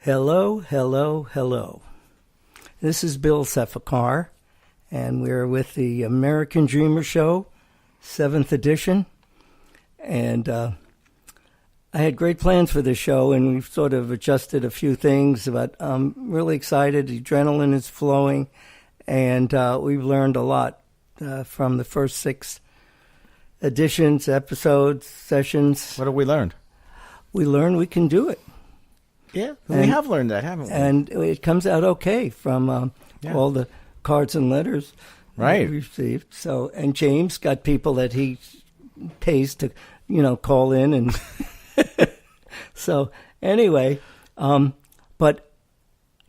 Hello, hello, hello. This is Bill Sefakar, and we're with the American Dreamer Show, 7th edition. And I had great plans for this show, and we've sort of adjusted a few things, but I'm really excited. The adrenaline is flowing, and we've learned a lot from the first 6 editions, episodes, sessions. What have we learned? We learned we can do it. Yeah, we have learned that, haven't we? And it comes out okay from all the cards and letters right we received. So, and James got people that he pays to, call in, and so anyway. But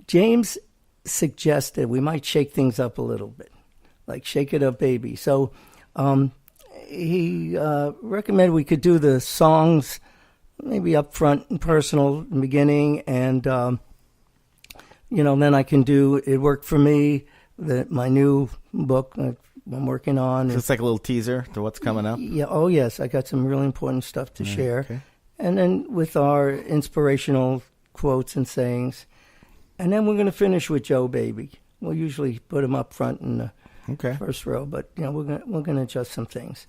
James suggested we might shake things up a little bit, like Shake It Up, Baby. So he recommended we could do the songs maybe up front and personal in the beginning, and then I can do It Worked for Me, my new book I'm working on. So it's like a little teaser to what's coming up? Yeah. Oh, yes. I got some really important stuff to share. Okay. And then with our inspirational quotes and sayings. And then we're going to finish with Joe Baby. We'll usually put him up front in the first row, but we're going to adjust some things.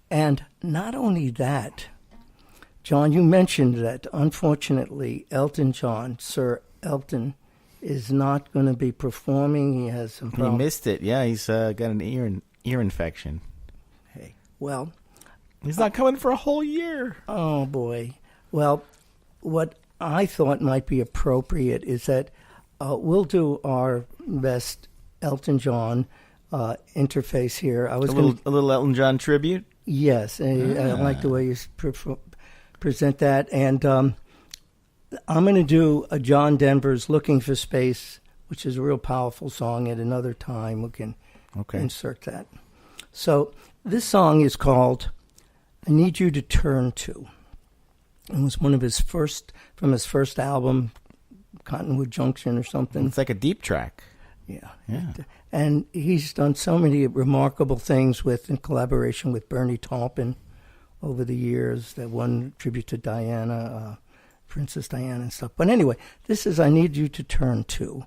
And not only that, John, you mentioned that, unfortunately, Elton John, Sir Elton, is not going to be performing. He has some problems. He missed it. Yeah, he's got an ear infection. Hey, well, he's not coming for a whole year. Oh, boy. Well, what I thought might be appropriate is that we'll do our best Elton John interface here. A little Elton John tribute? Yes. I like the way you present that, and I'm going to do a John Denver's Looking for Space, which is a real powerful song. At another time we can insert that. So this song is called I Need You to Turn To. It was one of from his first album, Cottonwood Junction or something. It's like a deep track. Yeah. And he's done so many remarkable things in collaboration with Bernie Taupin over the years, that one tribute to Diana, Princess Diana and stuff. But anyway, this is I Need You to Turn To.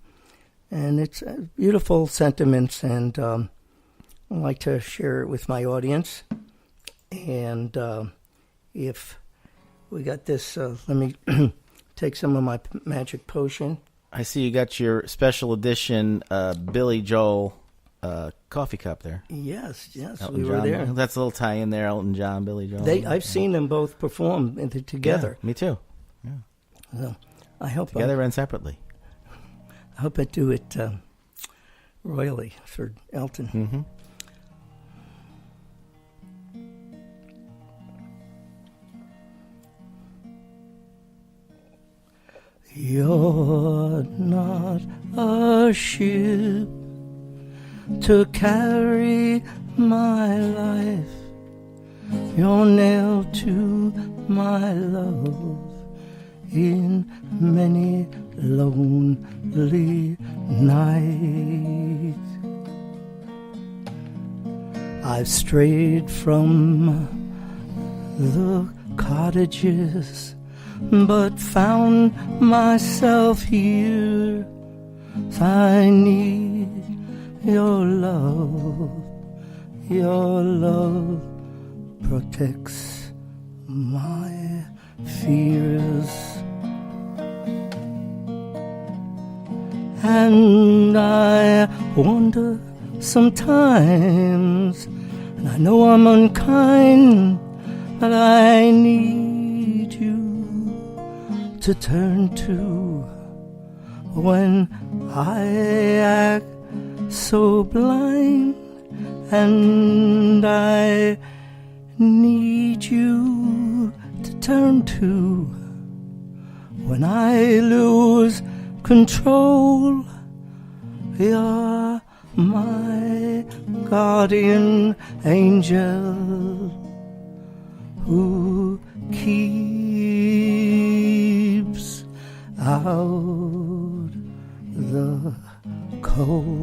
And it's beautiful sentiments, and I like to share it with my audience. And if we got this, let me take some of my magic potion. I see you got your special edition Billy Joel coffee cup there. Yes, Elton we were John. there. That's a little tie in there, Elton John, Billy Joel. I've seen them both perform together. Yeah, me too. Yeah. So I hope together and separately. I hope I do it royally for Elton. Mm-hmm. You're not a ship to carry my life. You're nailed to my love in many lonely nights. I've strayed from the cottages, but found myself here. I need your love. Your love protects my fears. And I wonder sometimes, and I know I'm unkind, but I need you to turn to when I act so blind, and I need you to turn to when I lose control. You're my guardian angel who keeps out the cold.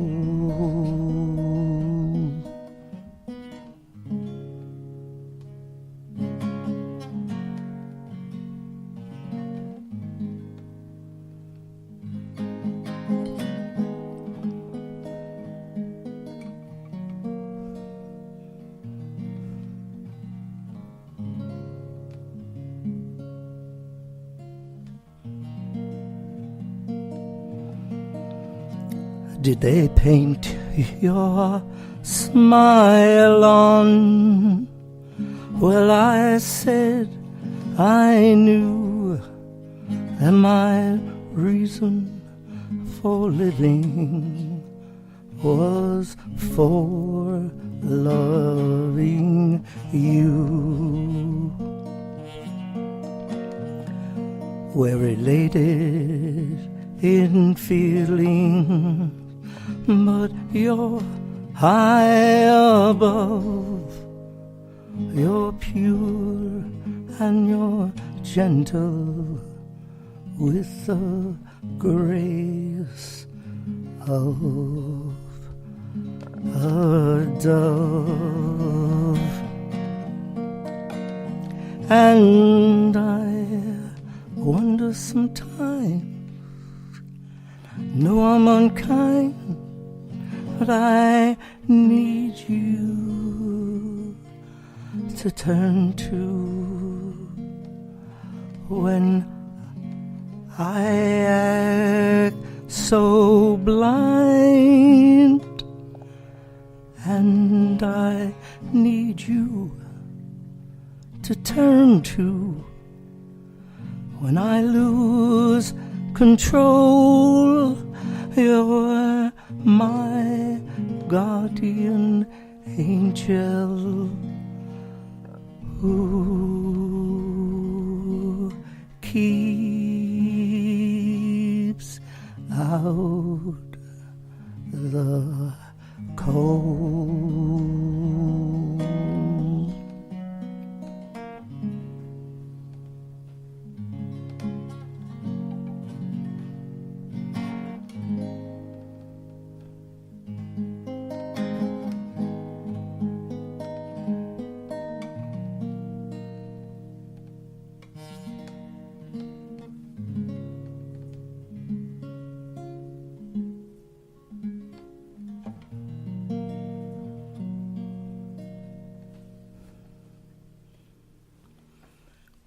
did they paint your smile on? Well, I said I knew that my reason for living was for loving you. We're related in feeling, but you're high above. You're pure and you're gentle with the grace of a dove. And I wonder sometimes, no, I'm unkind, but I need you to turn to when I act so blind, and I need you to turn to when I lose control. You're my guardian angel who keeps out the cold.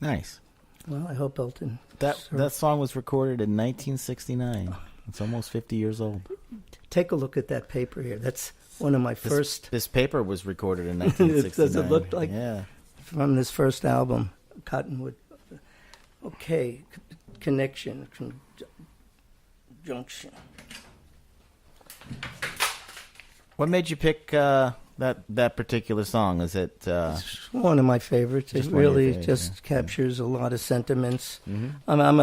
Nice. Well, I hope Elton. That song was recorded in 1969. It's almost 50 years old. Take a look at that paper here. That's one of my first. This paper was recorded in 1969. Does it look like? Yeah. From this first album, Cottonwood. Okay, Connection, Junction. What made you pick that particular song? Is it? It's one of my favorites. It Just one of your really favorites, just yeah. captures a lot of sentiments. Mm-hmm. I'm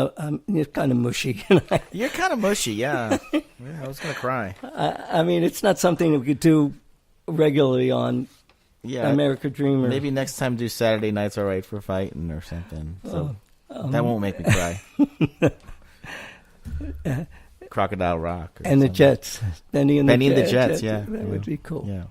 kind of mushy. You're kind of mushy, yeah. Yeah, I was gonna cry. I mean, it's not something that we could do regularly on America Dreamer. Maybe next time do Saturday Night's All Right for Fighting or something. So that won't make me cry. Crocodile Rock. And the Jets. Benny and the Jets, yeah. That would be cool. Yeah.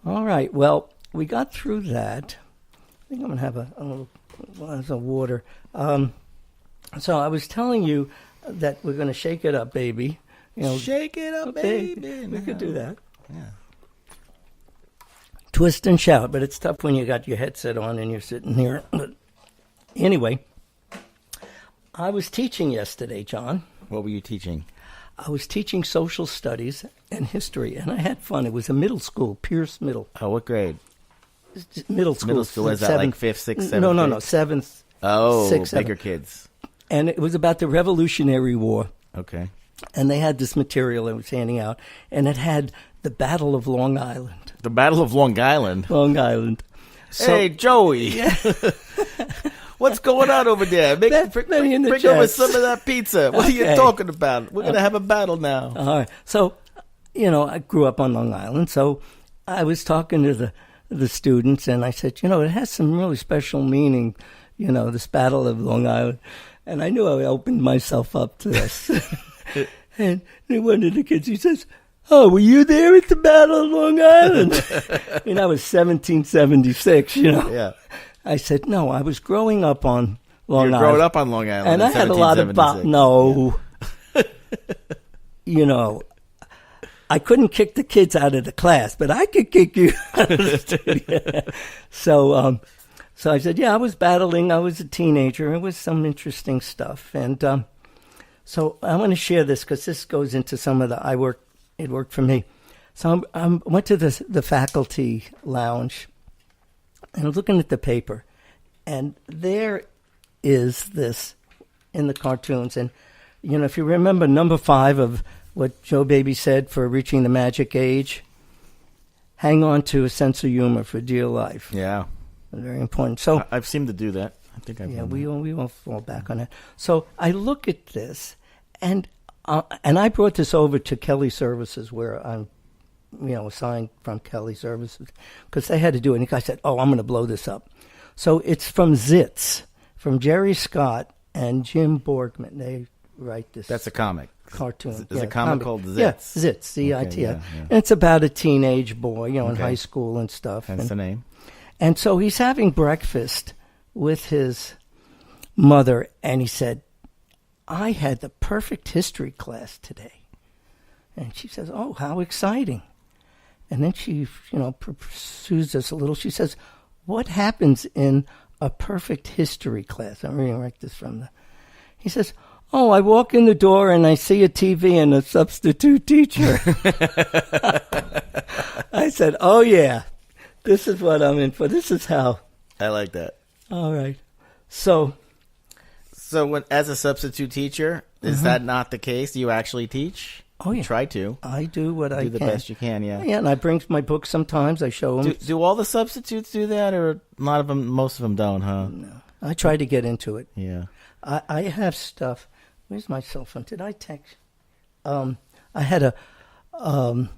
All right. Well, we got through that. I think I'm going to have a little glass of water. So I was telling you that we're going to shake it up, baby. Shake it up, baby. We could do that. Yeah. Twist and shout, but it's tough when you got your headset on and you're sitting here. But anyway, I was teaching yesterday, John. What were you teaching? I was teaching social studies and history, and I had fun. It was a middle school, Pierce Middle. Oh, what grade? Middle school. Middle school, is that like 5th, 6th, 7th? No, grade? 7th. Oh, 6th, bigger 7th. kids. And it was about the Revolutionary War. Okay. And they had this material I was handing out, and it had the Battle of Long Island. The Battle of Long Island? Long Island. Hey, Joey. Yeah. What's going on over there? Bring over some of that pizza. What are you talking about? We're going to have a battle now. All right. So, I grew up on Long Island, so I was talking to the students, and I said, it has some really special meaning, this Battle of Long Island. And I knew I opened myself up to this. And one of the kids, he says, "Oh, were you there at the Battle of Long Island?" I mean, that was 1776, Yeah. I said, "No, I was growing up on Long Island." You were growing up on Long Island, and I had a lot of I couldn't kick the kids out of the class, but I could kick you out of the studio. So I said, "Yeah, I was battling. I was a teenager. It was some interesting stuff." And so I want to share this because this goes into some of I work it worked for me. So I went to the faculty lounge, and I was looking at the paper, and there is this in the cartoons. And, if you remember number 5 of what Joe Baby said for reaching the magic age, hang on to a sense of humor for dear life. Yeah. Very important. So I've seemed to do that. I think I've done that. we all fall back on it. So I look at this, and I brought this over to Kelly Services, where I'm, assigned from Kelly Services, because they had to do it. And the guy said, "Oh, I'm going to blow this up." So it's from Zitz, from Jerry Scott and Jim Borgman. They write this. That's a comic. Cartoon. There's a comic called Zitz. Yeah, Zitz, Z-I-T-I. Okay, yeah. And it's about a teenage boy, in high school and stuff. That's the name. And so he's having breakfast with his mother, and he said, "I had the perfect history class today." And she says, "Oh, how exciting." And then she, pursues this a little. She says, "What happens in a perfect history class?" I'm reading right this from the... He says, "Oh, I walk in the door and I see a TV and a substitute teacher." I said, "Oh, yeah. This is what I'm in for. This is how." I like that. All right. So when, as a substitute teacher, is that not the case? Do you actually teach? Oh, yeah. You try to. I do what I can. Do the best you can, yeah. Yeah, and I bring my books sometimes. I show them. Do all the substitutes do that, or a lot of them, most of them don't, huh? No. I try to get into it. Yeah. I have stuff. Where's my cell phone? Did I text? I had a... on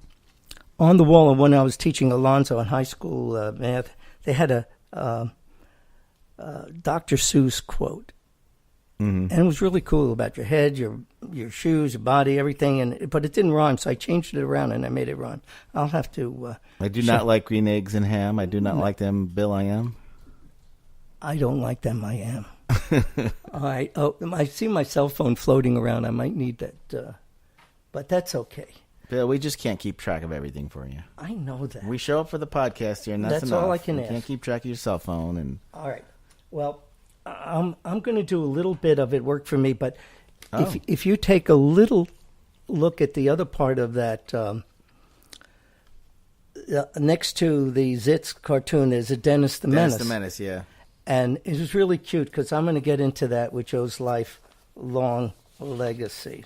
the wall when I was teaching Alonzo in high school math, they had a Dr. Seuss quote. Mm-hmm. And it was really cool about your head, your shoes, your body, everything. But it didn't rhyme, so I changed it around and I made it rhyme. I'll have to... I do not like green eggs and ham. I do not like them, Bill, I am. I don't like them, I am. All right. Oh, I see my cell phone floating around. I might need that. But that's okay. Bill, we just can't keep track of everything for you. I know that. We show up for the podcast here, and that's enough. all I can ask. You can't keep track of your cell phone. And all right. Well, I'm going to do a little bit of it work for me, but if you take a little look at the other part of that, next to the Zitz cartoon is a Dennis the Menace. Dennis the Menace, yeah. And it was really cute because I'm going to get into that with Joe's lifelong legacy,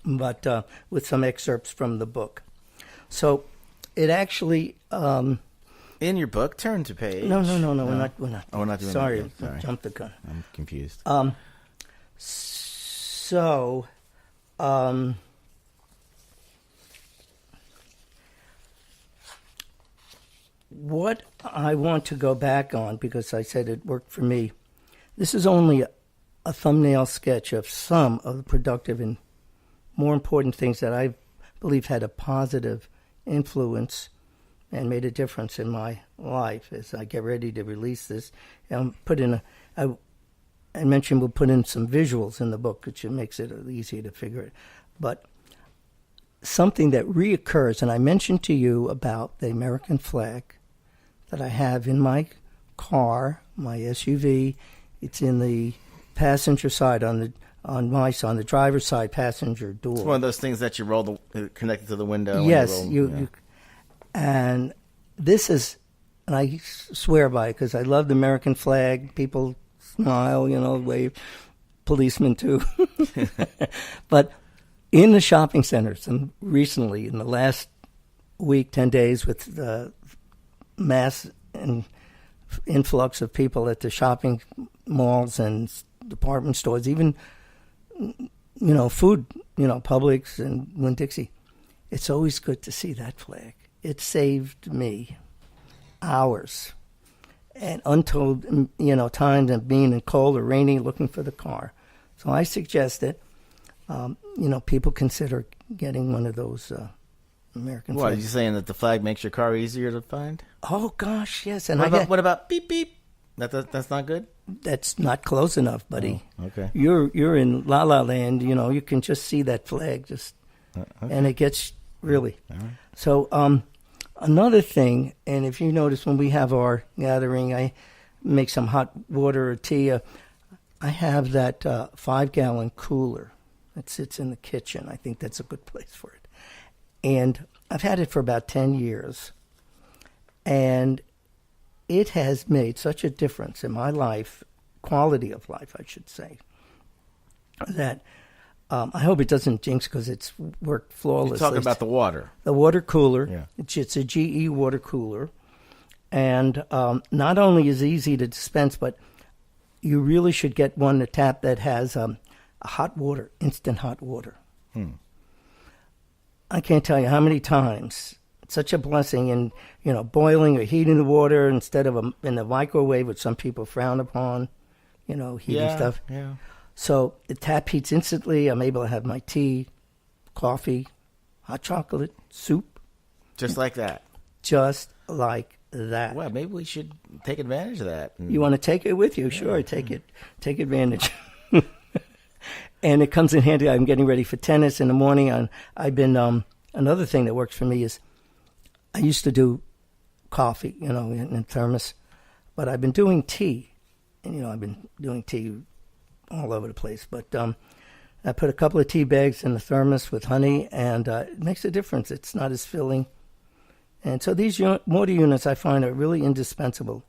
but with some excerpts from the book. So it actually... in your book, turn to page. No. We're not. Oh, we're not doing Sorry, that. Sorry, jumped the gun. I'm confused. What I want to go back on, because I said it worked for me, this is only a thumbnail sketch of some of the productive and more important things that I believe had a positive influence and made a difference in my life as I get ready to release this. And I mentioned we'll put in some visuals in the book, which makes it easier to figure it. But something that reoccurs, and I mentioned to you about the American flag that I have in my car, my SUV. It's in the passenger side on the driver's side passenger door. It's one of those things that you roll connected to the window. Yes, and this is, and I swear by it because I love the American flag. People smile, wave, policemen too. But in the shopping centers, and recently in the last week, 10 days, with the mass and influx of people at the shopping malls and department stores, even, food, Publix and Winn-Dixie, it's always good to see that flag. It saved me hours and untold, times of being in cold or rainy looking for the car. So I suggest that, people consider getting one of those American flags. What, are you saying that the flag makes your car easier to find? Oh, gosh, yes. And what about beep, beep? That's not good? That's not close enough, buddy. Oh, okay. You're in La La Land, you can just see that flag and it gets really. All right. So another thing, and if you notice when we have our gathering, I make some hot water or tea. I have that 5-gallon cooler that sits in the kitchen. I think that's a good place for it. And I've had it for about 10 years. And it has made such a difference in my life, quality of life, I should say, that I hope it doesn't jinx because it's worked flawlessly. You're talking about the water. The water cooler. Yeah. It's a GE water cooler. And not only is it easy to dispense, but you really should get one to tap that has hot water, instant hot water. I can't tell you how many times. It's such a blessing in, boiling or heating the water instead of in the microwave, which some people frown upon, heating stuff. Yeah. So the tap heats instantly. I'm able to have my tea, coffee, hot chocolate, soup. Just like that. Just like that. Well, maybe we should take advantage of that. You want to take it with you? Sure, take advantage. And it comes in handy. I'm getting ready for tennis in the morning. I've been another thing that works for me is I used to do coffee, in thermos, but I've been doing tea, and I've been doing tea all over the place. But I put a couple of tea bags in the thermos with honey, and it makes a difference. It's not as filling. And so these water units I find are really indispensable.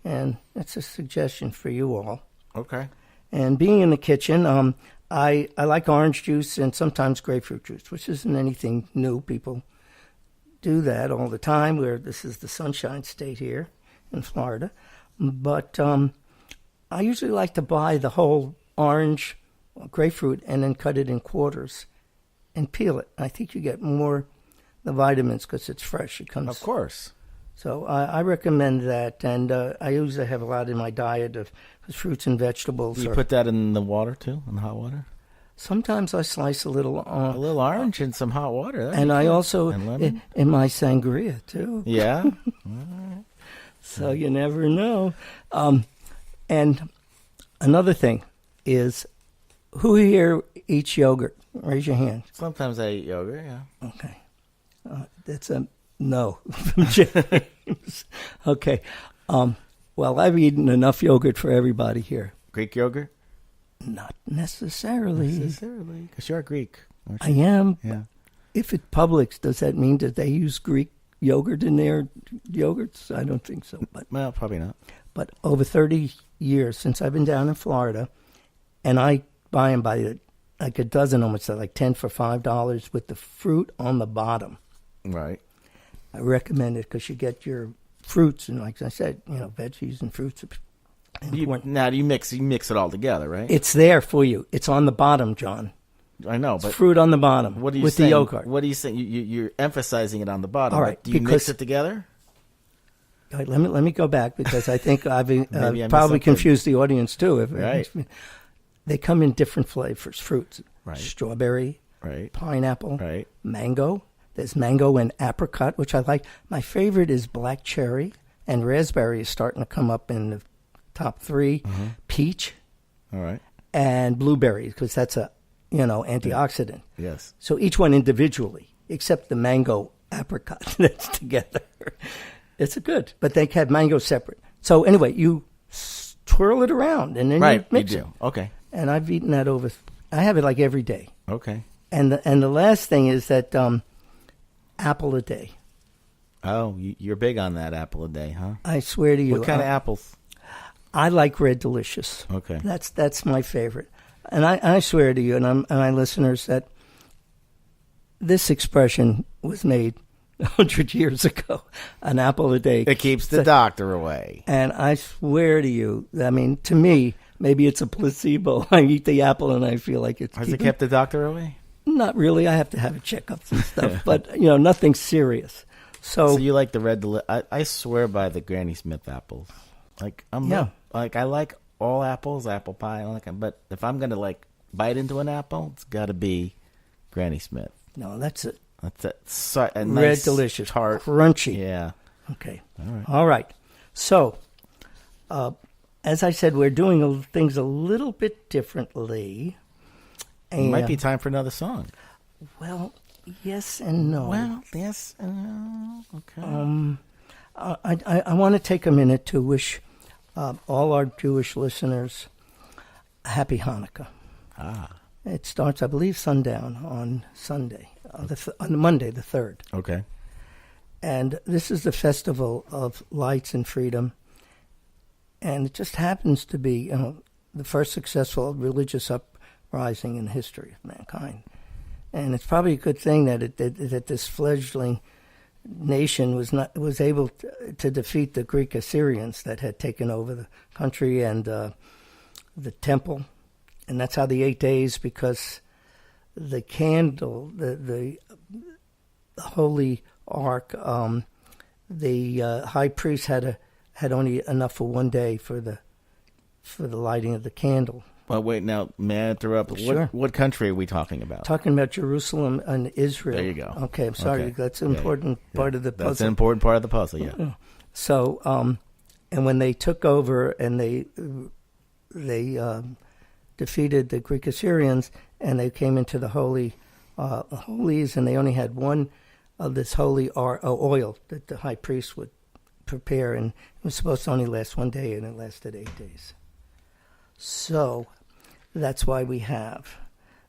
And it's a suggestion for you all. Okay. And being in the kitchen, I like orange juice and sometimes grapefruit juice, which isn't anything new. People do that all the time, where this is the Sunshine State here in Florida. But I usually like to buy the whole orange or grapefruit and then cut it in quarters and peel it. I think you get more the vitamins because it's fresh. It comes, of course. So I recommend that, and I usually have a lot in my diet of fruits and vegetables. Do you put that in the water too, in the hot water? Sometimes I slice a little orange in some hot water. And I also, in my sangria too. Yeah? So you never know. And another thing is, who here eats yogurt? Raise your hand. Sometimes I eat yogurt, yeah. Okay. That's a no from James. Okay. Well, I've eaten enough yogurt for everybody here. Greek yogurt? Not necessarily. Because you're Greek. I am. Yeah. If it's Publix, does that mean that they use Greek yogurt in their yogurts? I don't think so. But well, probably not. But over 30 years since I've been down in Florida, and I buy them by like a dozen almost, like 10 for $5 with the fruit on the bottom. Right. I recommend it because you get your fruits and, like I said, veggies and fruits. Now, do you mix it all together, right? It's there for you. It's on the bottom, John. I know, but it's fruit on the bottom. What are you with saying? The yogurt? What are you saying? You're emphasizing it on the bottom. All right. But do you mix it together? All right, let me go back because I think I've something. probably confused the audience too. Right. They come in different flavors, fruits. Right. Strawberry. Right. Pineapple. Right. Mango. There's mango and apricot, which I like. My favorite is black cherry, and raspberry is starting to come up in the top 3. Mm-hmm. Peach. All right. And blueberry, because that's a antioxidant. Yes. So each one individually, except the mango apricot that's together. It's good, but they have mango separate. So anyway, you twirl it around and then you mix it. Okay. And I've eaten that I have it like every day. Okay. And the last thing is that apple a day. Oh, you're big on that apple a day, huh? I swear to you. What kind of apples? I like Red Delicious. Okay. That's my favorite. And I swear to you and my listeners that this expression was made 100 years ago. An apple a day. It keeps the doctor away. And I swear to you, to me, maybe it's a placebo. I eat the apple and I feel like it's... Has it kept the doctor away? Not really. I have to have checkups and stuff, but, nothing serious. So you like the red... I swear by the Granny Smith apples. Like, I like all apples, apple pie, but if I'm going to, bite into an apple, it's got to be Granny Smith. No, that's it. That's it. So, a Red nice, Delicious. tart, crunchy. Yeah. Okay. All right. So, as I said, we're doing things a little bit differently. It might be time for another song. Well, yes and no. Well, yes and no. Okay. I want to take a minute to wish all our Jewish listeners a happy Hanukkah. Ah. It starts, I believe, sundown on Sunday. on Monday, the 3rd. Okay. And this is the festival of lights and freedom. And it just happens to be, the first successful religious uprising in the history of mankind. And it's probably a good thing that that this fledgling nation was able to defeat the Greek Assyrians that had taken over the country and the temple. And that's how the 8 days, because the candle, the holy ark, the high priest had only enough for 1 day for the lighting of the candle. Well, wait, now, may I interrupt? Sure. What country are we talking about? Talking about Jerusalem and Israel. There you go. Okay, I'm sorry. Okay. That's an important part of the puzzle. That's an important part of the puzzle, yeah. So, and when they took over and they defeated the Greek Assyrians, and they came into the holies, and they only had one of this holy oil that the high priest would prepare, and it was supposed to only last 1 day, and it lasted 8 days. So that's why we have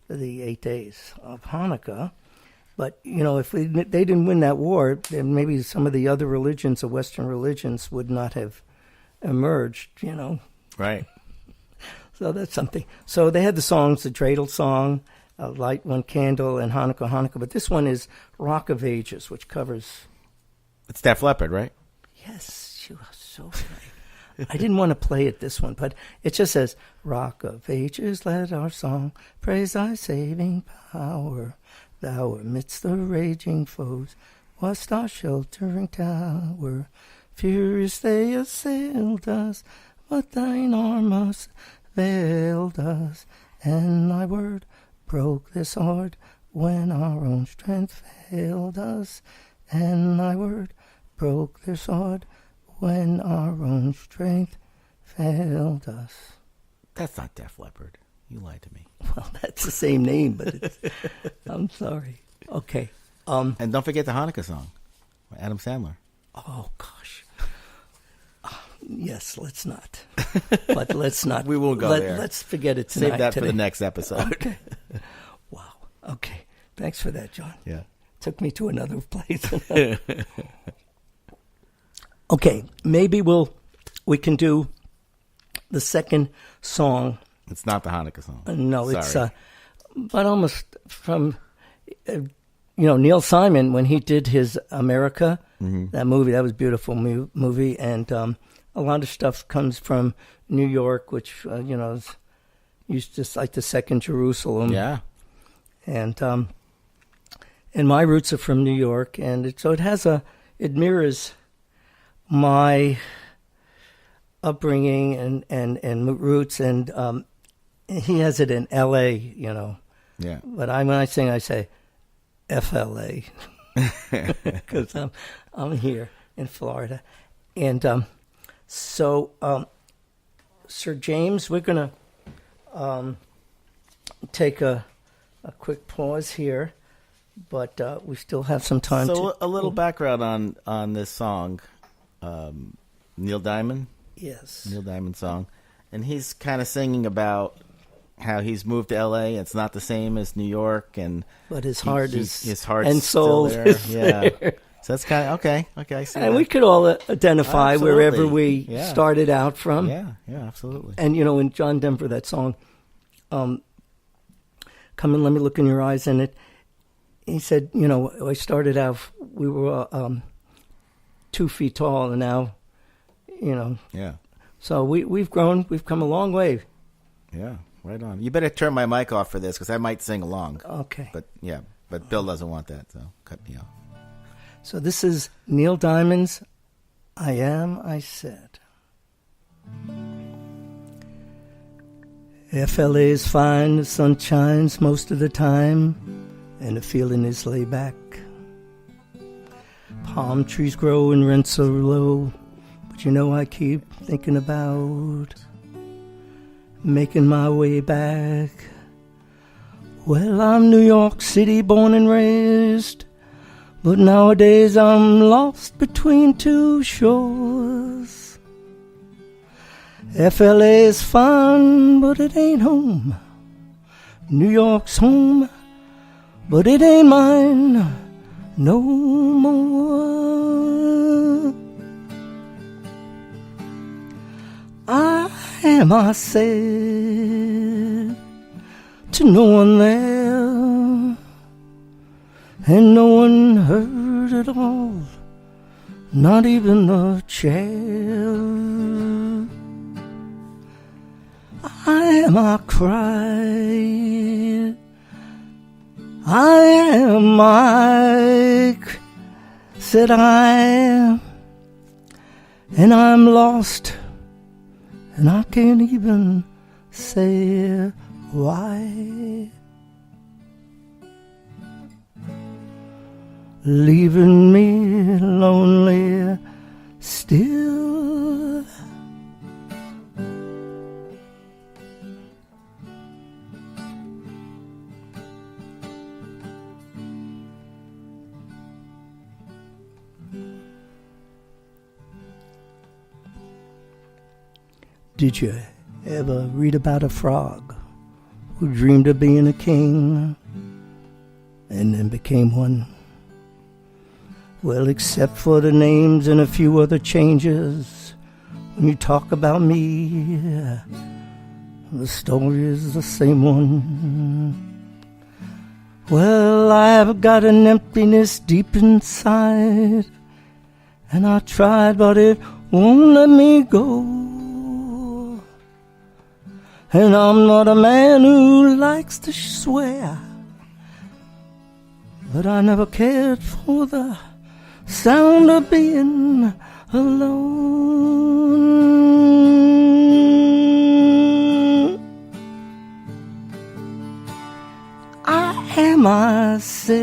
the 8 days of Hanukkah. But, if they didn't win that war, then maybe some of the other religions, the Western religions, would not have emerged, Right. So that's something. So they had the songs, the dreidel song, Light One Candle, and Hanukkah, Hanukkah. But this one is Rock of Ages, which covers... It's Def Leppard, right? Yes, you are so right. I didn't want to play it, this one, but it just says, Rock of Ages, let our song praise thy saving power. Thou amidst the raging foes wast our sheltering tower. Furious they assailed us, but thine arm veiled us, and thy word broke their sword when our own strength failed us, and thy word broke their sword when our own strength failed us. That's not Def Leppard. You lied to me. Well, that's the same name, but I'm sorry. Okay. And don't forget the Hanukkah song by Adam Sandler. Oh, gosh. Yes, let's not. But let's not. We won't go there. Let's forget it tonight. Save that for the next episode. Okay. Wow. Okay. Thanks for that, John. Yeah. Took me to another place. Okay, maybe we can do the second song. It's not the Hanukkah song. No, Sorry. it's but almost from Neil Simon when he did his America, that movie. That was a beautiful movie, and a lot of stuff comes from New York, which is used just like the second Jerusalem. Yeah, and my roots are from New York, and so it mirrors my upbringing and roots, and he has it in L.A., Yeah. But when I sing, I say F.L.A. because I'm here in Florida. And so, Sir James, we're going to take a quick pause here, but we still have some time. So a little background on this song. Neil Diamond? Yes. Neil Diamond song. And he's kind of singing about how he's moved to L.A. It's not the same as New York, but his heart's and soul still there. Yeah. There. So that's kind of okay. I see. And we could all identify Absolutely. wherever we started out from. Yeah, absolutely. And in John Denver, that song, "Come and Let Me Look in Your Eyes," and he said, I started out, we were 2 feet tall, and now, Yeah. So we've grown. We've come a long way. Yeah, right on. You better turn my mic off for this because I might sing along. Okay. But Bill doesn't want that, so cut me off. So this is Neil Diamond's "I Am, I Said." FLA is fine, the sun shines most of the time, and the feeling is laid back. Palm trees grow and rents are low, but I keep thinking about making my way back. Well, I'm New York City born and raised, but nowadays I'm lost between two shores. FLA is fun, but it ain't home. New York's home but it ain't mine no more. I said to no one there, and no one heard it all, not even the chair. I cried, I said I, and I'm lost, and I can't even say why. Leaving me lonely still. Did you ever read about a frog who dreamed of being a king and then became one? Well, except for the names and a few other changes, when you talk about me, the story is the same one. Well, I've got an emptiness deep inside, and I tried, but it won't let me go. And I'm not a man who likes to swear, but I never cared for the sound of being alone. I said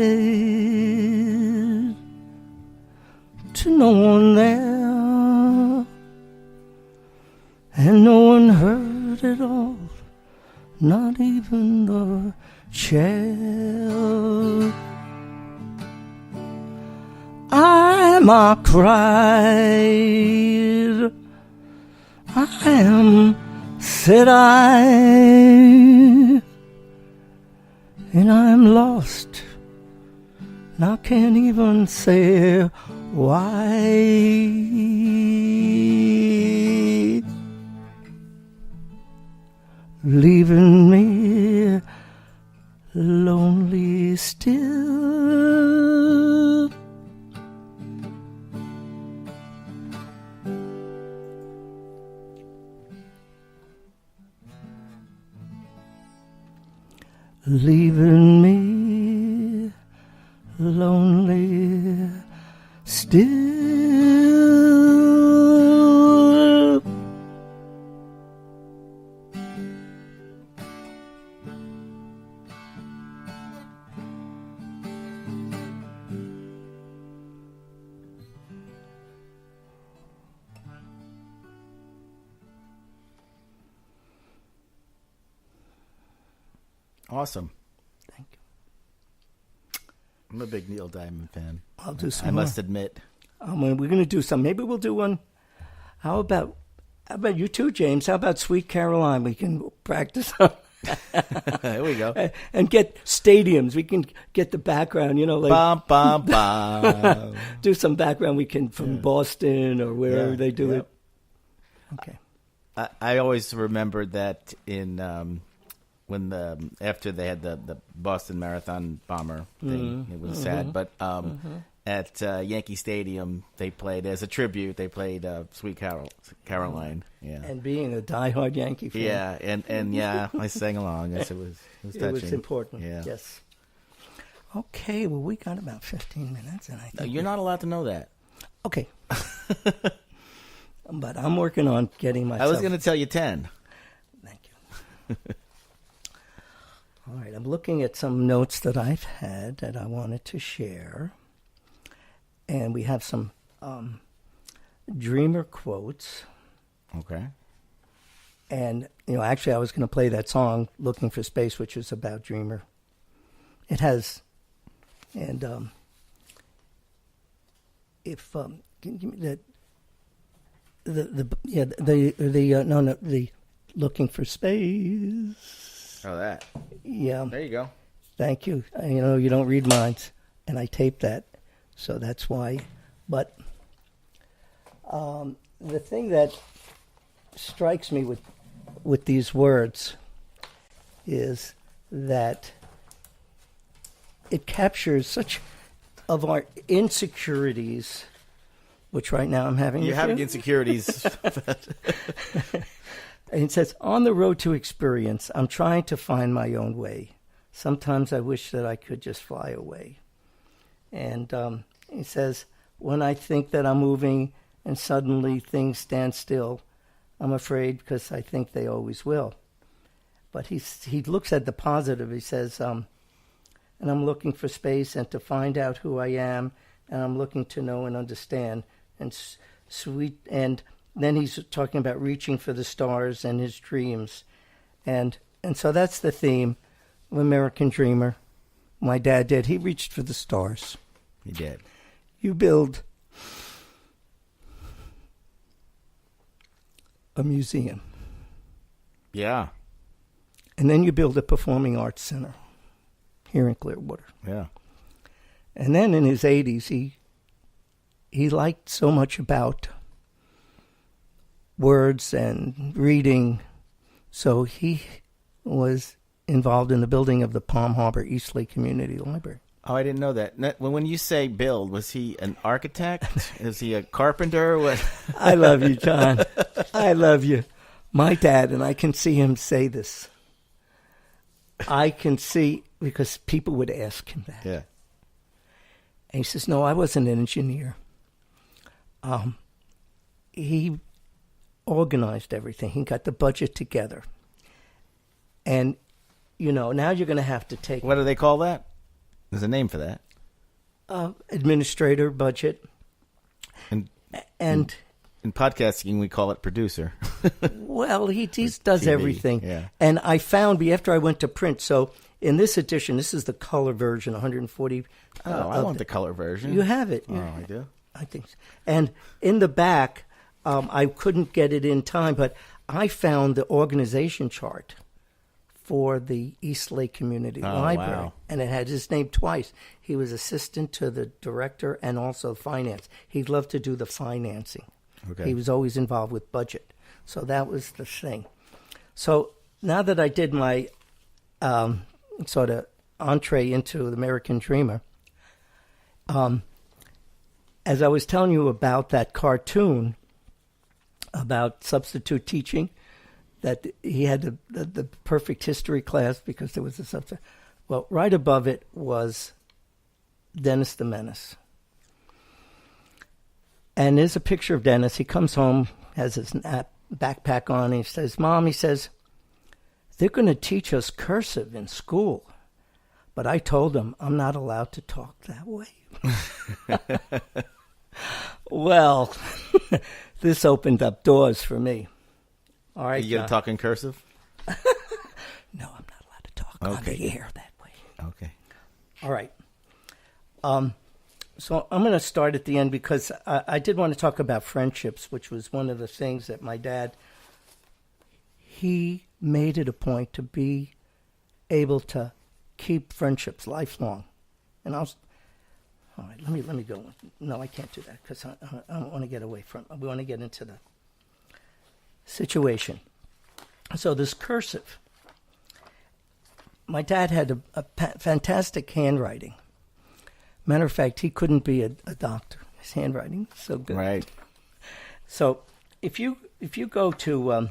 to no one there, and no one heard it all, not even the chair. I cried, said I, and I'm lost, and I can't even say why. Leaving me lonely still. Leaving me lonely still. Awesome. Thank you. I'm a big Neil Diamond fan. I'll do some I more. must admit. We're going to do some. Maybe we'll do one. How about you too, James? How about Sweet Caroline? We can practice on. There we go. And get stadiums. We can get the background, like Bum, bum, bum. do some background. We can from Boston or wherever they do it. Okay. I always remembered that in when after they had the Boston Marathon bomber thing. It was sad, but at Yankee Stadium they played as a tribute. They played Sweet Caroline. Yeah. And being a diehard Yankee fan. Yeah, and yeah, I sang along. Yes, it was touching. It was important. Yeah. Yes. Okay. Well, we got about 15 minutes, and I think No, you're not allowed to know that. Okay. But I'm working on getting myself. I was going to tell you 10. Thank you. All right. I'm looking at some notes that I've had that I wanted to share, and we have some Dreamer quotes. Okay. And, actually I was going to play that song, Looking for Space, which is about Dreamer. It has, and if, can you give me that, the Looking for Space. Oh, that. Yeah. There you go. Thank you. You don't read minds, and I tape that, so that's why. But the thing that strikes me with these words is that it captures such of our insecurities, which right now I'm having. You're having insecurities. And it says, on the road to experience, I'm trying to find my own way. Sometimes I wish that I could just fly away. And he says, when I think that I'm moving and suddenly things stand still, I'm afraid because I think they always will. But he looks at the positive. He says, and I'm looking for space and to find out who I am, and I'm looking to know and understand. And then he's talking about reaching for the stars and his dreams. And so that's the theme of American Dreamer. My dad did. He reached for the stars. He did. You build a museum. Yeah. And then you build a performing arts center here in Clearwater. Yeah. And then in his 80s, he liked so much about words and reading, so he was involved in the building of the Palm Harbor Eastlake Community Library. Oh, I didn't know that. When you say build, was he an architect? Is he a carpenter? What? I love you, John. I love you. My dad, and I can see him say this. I can see, because people would ask him that. Yeah. And he says, no, I wasn't an engineer. He organized everything. He got the budget together. And, now you're going to have to take... What do they call that? There's a name for that. Administrator, budget. And in podcasting, we call it producer. Well, he does TV, everything. Yeah. And I found, after I went to print, so in this edition, this is the color version, 140. I want the color version. You have it. I do? I think so. And in the back, I couldn't get it in time, but I found the organization chart for the Eastlake Community Library. Wow. And it had his name twice. He was assistant to the director and also finance. He loved to do the financing. Okay. He was always involved with budget. So that was the thing. So now that I did my sort of entree into the American Dreamer, as I was telling you about that cartoon about substitute teaching, that he had the perfect history class because there was a substitute. Well, right above it was Dennis the Menace. And there's a picture of Dennis. He comes home, has his backpack on, and he says, Mom, he says, they're going to teach us cursive in school. But I told them I'm not allowed to talk that way. Well, this opened up doors for me. All right. You going to talk in cursive? No, I'm not allowed to talk on the air that way. Okay. All right. So I'm going to start at the end because I did want to talk about friendships, which was one of the things that my dad, he made it a point to be able to keep friendships lifelong. And all right, let me go. No, I can't do that because I don't want to get away from. We want to get into the situation. So this cursive. My dad had a fantastic handwriting. Matter of fact, he couldn't be a doctor. His handwriting was so good. Right. So if you go to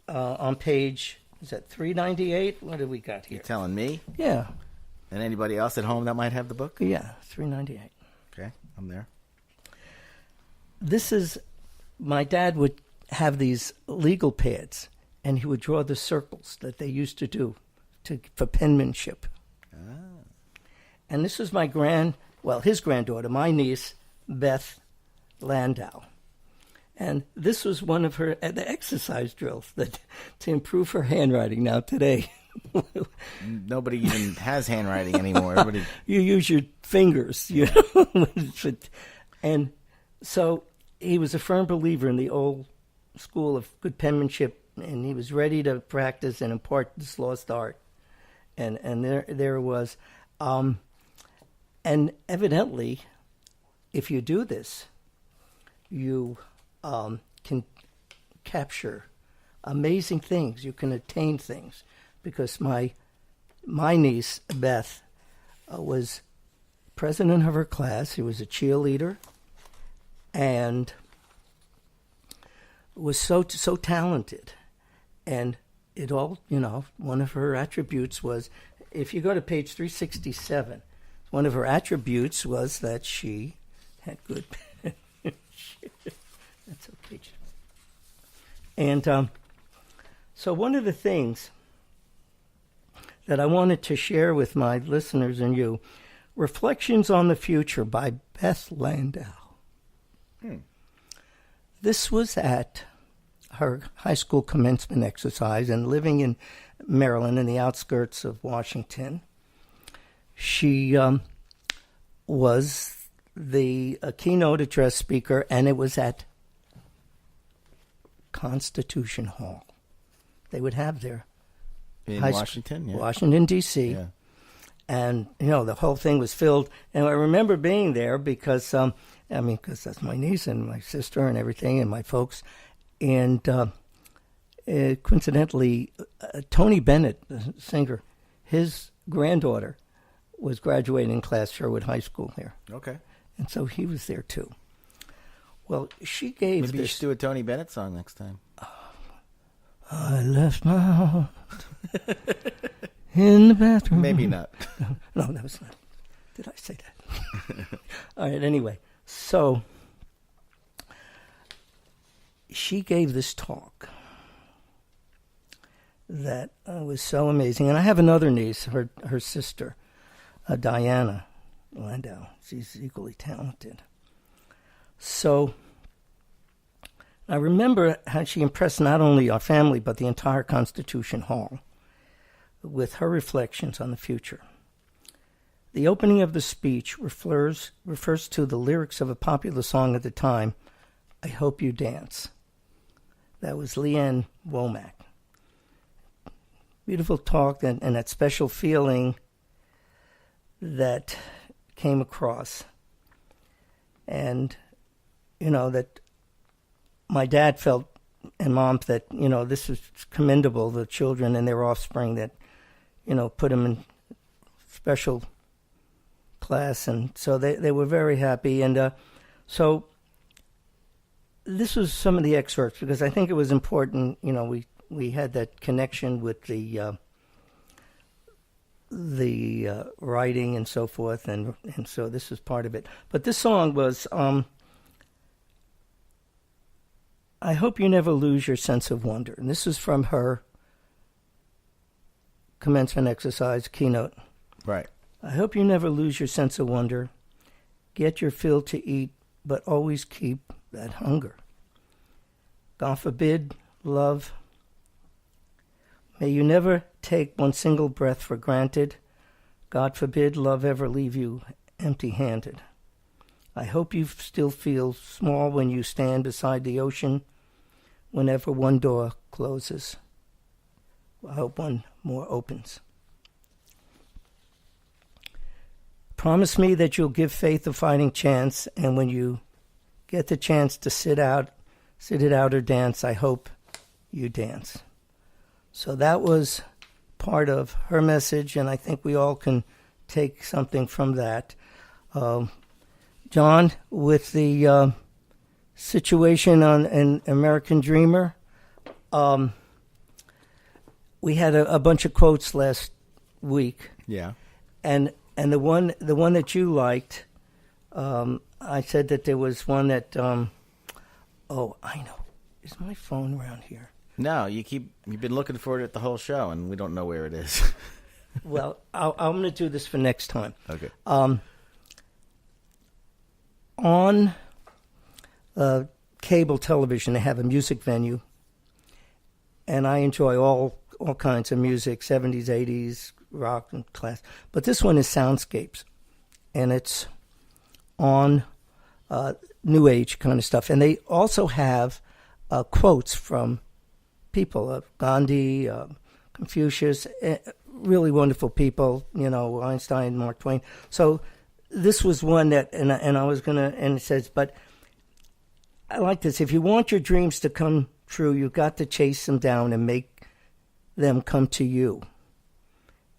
on page, is that 398? What do we got here? You're telling me? Yeah. And anybody else at home that might have the book? Yeah, 398. Okay, I'm there. This is, my dad would have these legal pads, and he would draw the circles that they used to do for penmanship. And this was his granddaughter, my niece, Beth Landau. And this was one of her the exercise drills to improve her handwriting now today. Nobody even has handwriting anymore. Everybody... You use your fingers, And so he was a firm believer in the old school of good penmanship, and he was ready to practice and impart this lost art. and there was, and evidently, if you do this, you can capture amazing things. You can attain things, because my niece Beth was president of her class. She was a cheerleader, and was so talented, and it all, one of her attributes was, if you go to page 367, one of her attributes was that she had good. That's okay. And so one of the things that I wanted to share with my listeners and you, Reflections on the Future by Beth Landau. This was at her high school commencement exercise, and living in Maryland in the outskirts of Washington. She was the keynote address speaker, and it was at Constitution Hall. They would have their in Washington, Washington, D.C. Yeah. And, the whole thing was filled. And I remember being there because, because that's my niece and my sister and everything and my folks. And coincidentally, Tony Bennett, the singer, his granddaughter was graduating class Sherwood High School here. Okay. And so he was there too. Well, she gave Maybe you should do a Tony Bennett song next time. I left my heart in the bathroom. Maybe not. No, that was not. Did I say that? All right, anyway. So she gave this talk that was so amazing. And I have another niece, her sister, Diana Landau. She's equally talented. So I remember how she impressed not only our family, but the entire Constitution Hall with her reflections on the future. The opening of the speech refers to the lyrics of a popular song at the time, I Hope You Dance. That was Leanne Womack. Beautiful talk, and that special feeling that came across. And, that my dad felt, and Mom, that, this was commendable, the children and their offspring that, put them in special class. And so they were very happy. And so this was some of the excerpts, because I think it was important, we had that connection with the writing and so forth, and so this is part of it. But this song was, I Hope You Never Lose Your Sense of Wonder. And this is from her commencement exercise keynote. Right. I hope you never lose your sense of wonder. Get your fill to eat, but always keep that hunger. God forbid, love, may you never take one single breath for granted. God forbid love ever leave you empty-handed. I hope you still feel small when you stand beside the ocean. Whenever one door closes, I hope one more opens. Promise me that you'll give faith a fighting chance, and when you get the chance to sit it out or dance, I hope you dance. So that was part of her message, and I think we all can take something from that. John, with the situation on an American Dreamer, we had a bunch of quotes last week. Yeah. And the one that you liked, I said that there was one that, I know. Is my phone around here? No, you've been looking for it at the whole show, and we don't know where it is. Well, I'm going to do this for next time. Okay. On cable television, they have a music venue, and I enjoy all kinds of music, 70s, 80s, rock and class. But this one is Soundscapes, and it's on New Age kind of stuff. And they also have quotes from people, Gandhi, Confucius, really wonderful people, Einstein, Mark Twain. So this was one that, and I was going to, and it says, but I like this. If you want your dreams to come true, you've got to chase them down and make them come to you.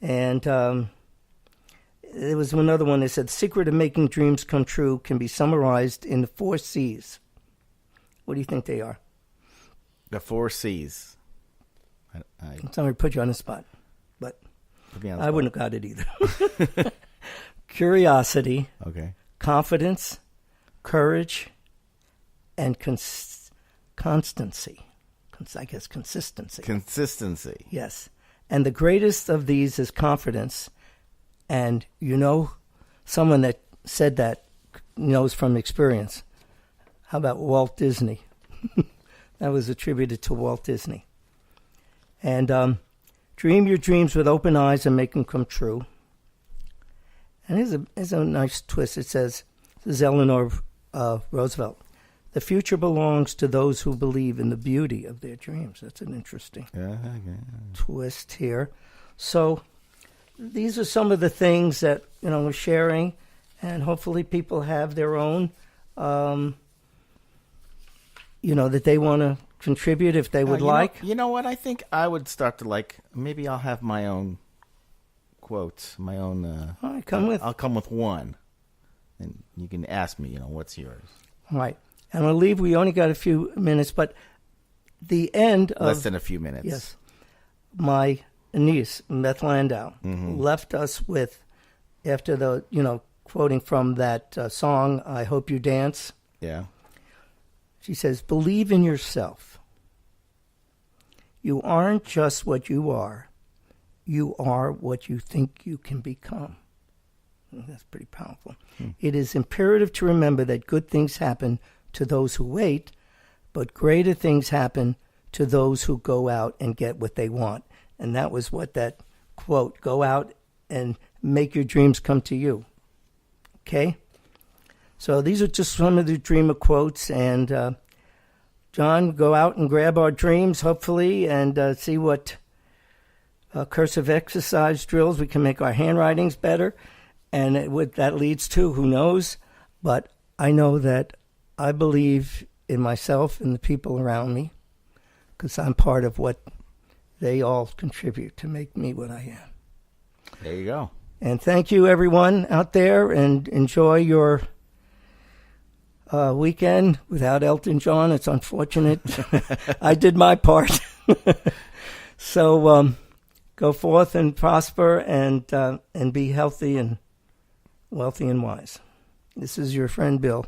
And there was another one that said, the secret of making dreams come true can be summarized in the 4 C's. What do you think they are? The 4 C's. I'm sorry to put you on the spot, but I wouldn't have got it either. Curiosity, okay, confidence, courage, and constancy. I guess consistency. Consistency. Yes. And the greatest of these is confidence. And someone that said that knows from experience. How about Walt Disney? That was attributed to Walt Disney. And dream your dreams with open eyes and make them come true. And here's a nice twist. It says, this is Eleanor Roosevelt, the future belongs to those who believe in the beauty of their dreams. That's an interesting twist here. So these are some of the things that, we're sharing, and hopefully people have their own, that they want to contribute if they would like. You know what? I think I would start to maybe I'll have my own quotes, my own. All right, I'll come with one, and you can ask me, what's yours. All right. And I'll leave. We only got a few minutes, but the end of... Less than a few minutes. Yes. My niece, Beth Landau, left us with, after the, quoting from that song, I Hope You Dance. Yeah. She says, believe in yourself. You aren't just what you are. You are what you think you can become. That's pretty powerful. It is imperative to remember that good things happen to those who wait, but greater things happen to those who go out and get what they want. And that was what that quote, go out and make your dreams come to you. Okay? So these are just some of the dreamer quotes. And John, go out and grab our dreams, hopefully, and see what cursive exercise drills we can make our handwritings better. And what that leads to, who knows? But I know that I believe in myself and the people around me because I'm part of what they all contribute to make me what I am. There you go. And thank you, everyone out there, and enjoy your weekend without Elton John. It's unfortunate. I did my part. So go forth and prosper and be healthy and wealthy and wise. This is your friend Bill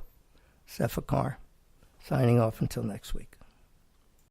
Sefakar, signing off until next week.